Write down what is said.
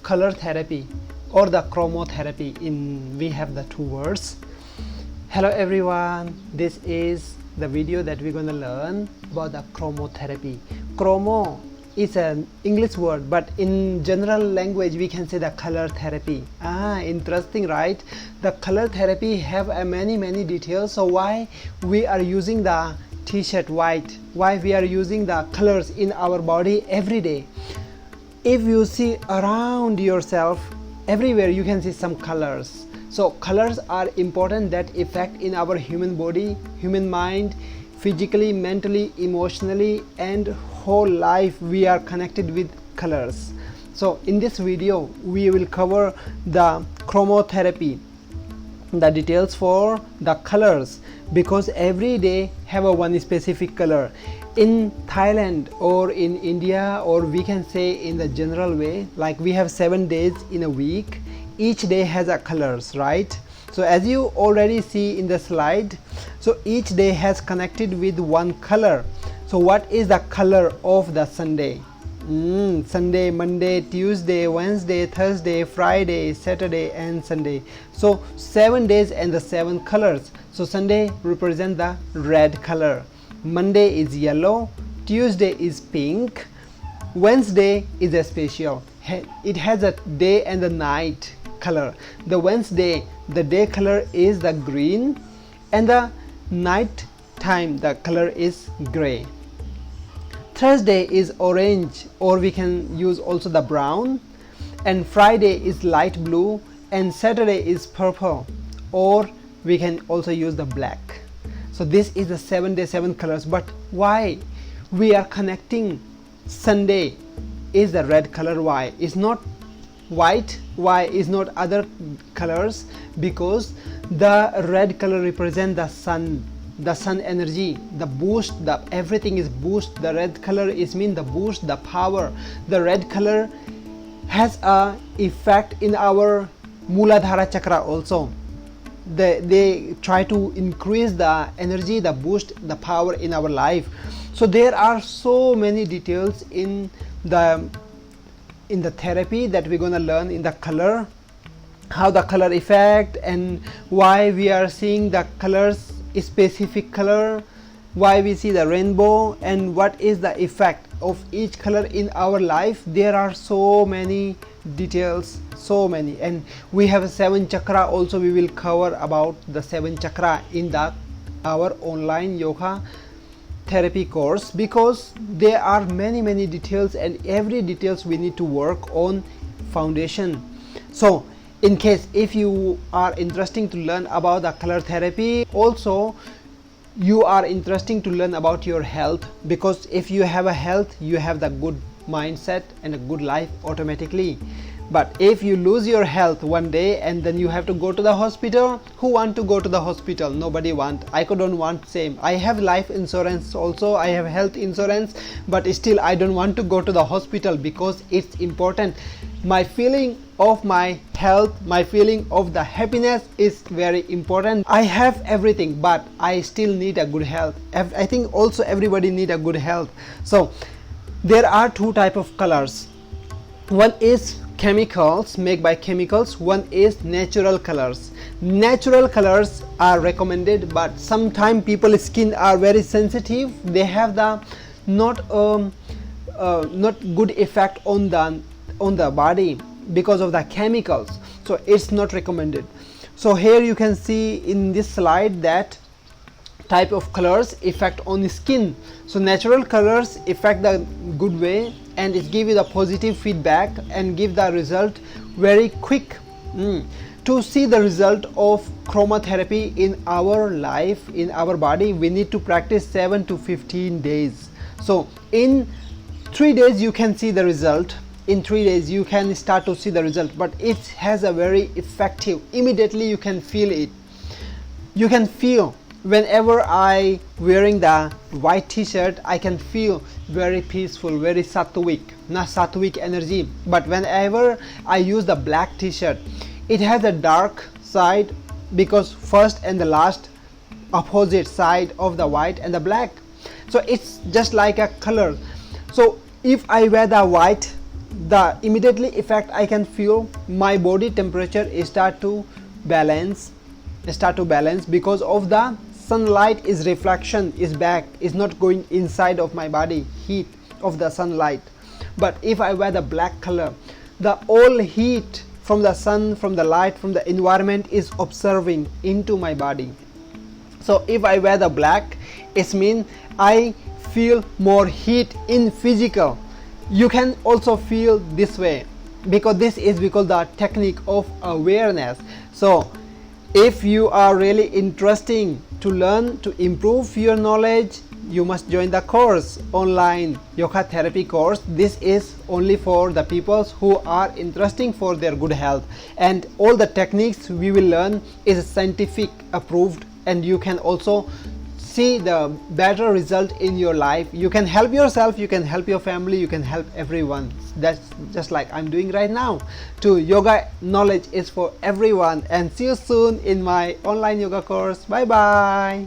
color therapy or the chromotherapy. In we have the two words. Hello everyone, this is the video that we're going to learn about the chromotherapy. Chromo is an English word, but in general language we can say the color therapy. Interesting, right? The color therapy have many details. So why we are using the t-shirt white, why we are using the colors in our body every day? If you see around yourself, everywhere you can see some colors. So colors are important that affect in our human body, human mind, physically, mentally, emotionally, and whole life we are connected with colors. So in this video we will cover the chromotherapy, the details for the colors, because every day have a one specific color. In Thailand or in India, or we can say in the general way, like we have 7 days in a week, each day has a colors, right? So as you already see in the slide, so each day has connected with one color. So what is the color of the Sunday? Sunday, Monday, Tuesday, Wednesday, Thursday, Friday, Saturday and Sunday. So 7 days and the 7 colors. So Sunday represent the red color, Monday is yellow, Tuesday is pink, Wednesday is a special. It has a day and the night color. The Wednesday, the day color is the green, and the night time the color is gray. Thursday is orange, or we can use also the brown, and Friday is light blue, and Saturday is purple, or we can also use the black. So this is the 7 day 7 colors. But why we are connecting Sunday is the red color? Why is not white? Why is not other colors? Because the red color represent the sun energy, the boost, the everything is boost. The red color is mean the boost, the power. The red color has a effect in our Muladhara chakra also. They try to increase the energy, the boost, the power in our life. So there are so many details in the therapy that we're going to learn in the color, how the color effect, and why we are seeing the colors, specific color, why we see the rainbow, and what is the effect of each color in our life. There are so many details, so many, and we have 7 chakra also. We will cover about the 7 chakra in our online yoga therapy course, because there are many details, and every details we need to work on foundation. So in case if you are interested to learn about the color therapy, also you are interested to learn about your health, because if you have a health, you have the good mindset and a good life automatically. But if you lose your health one day and then you have to go to the hospital, who want to go to the hospital? Nobody want. I don't want same. I have life insurance also, I have health insurance, but still I don't want to go to the hospital because it's important. My feeling of my health, my feeling of the happiness is very important. I have everything, but I still need a good health. I think also everybody need a good health. So there are 2 type of colors. One is chemicals, made by chemicals. One is natural colors. Natural colors are recommended, but sometimes people's skin are very sensitive. They have the not good effect on the body because of the chemicals. So it's not recommended. So here you can see in this slide that type of colors effect on the skin. So natural colors affect the good way, and it give you the positive feedback and give the result very quick. To see the result of chromotherapy in our life, in our body, we need to practice 7 to 15 days. So in 3 days you can see the result. In 3 days you can start to see the result, but it has a very effective, immediately you can feel it. You can feel whenever I wearing the white t-shirt, I can feel very peaceful, very sattvic, not sattvic energy. But whenever I use the black t-shirt, it has a dark side, because first and the last opposite side of the white and the black. So it's just like a color. So if I wear the white the immediately effect I can feel my body temperature is start to balance because of the sunlight is reflection is back, is not going inside of my body, heat of the sunlight. But if I wear the black color, the all heat from the sun, from the light, from the environment is observing into my body. So if I wear the black, it means I feel more heat in physical. You can also feel this way because this is because the technique of awareness. So if you are really interesting to learn to improve your knowledge, you must join the course, online yoga therapy course. This is only for the people who are interesting for their good health, and all the techniques we will learn is scientific approved, and you can also see the better result in your life. You can help yourself, you can help your family, you can help everyone. That's just like I'm doing right now. To yoga knowledge is for everyone, and see you soon in my online yoga course. Bye bye.